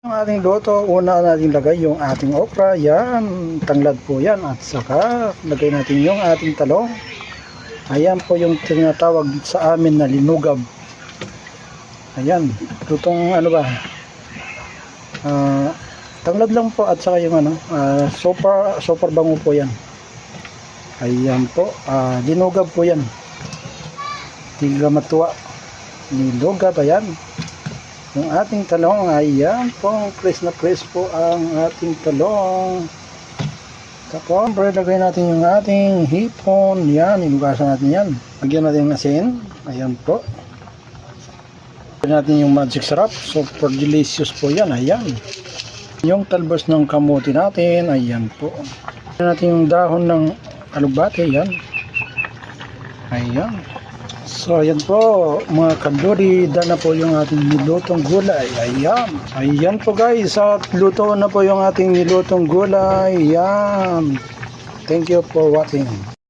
Ang ating luto, una natin lagay yung ating okra, yan, tanglad po yan, at saka lagay natin yung ating talong. Ayan po yung tinatawag sa amin na linugab. Ayan, lutong ano ba, tanglad lang po at saka yung super bango po yan. Ayan po, linugab po yan. Tiga matuwa, linugab, ayan. Yung ating talong, ayan po, press na press po ang ating talong. Tapos, lagay natin yung ating hipon, yan, inugasan natin yan. Lagyan natin ng asin, ayan po. Lagyan natin yung magic syrup, super delicious po yan, ayan. Yung talbos ng kamote natin, ayan po. Lagyan natin yung dahon ng alugbate, yan. Ayan. So ayan po mga kanduri, na po yung ating nilutong gulay. Ayan. Ayan po guys, at luto na po yung ating nilutong gulay. Ayan. Thank you for watching.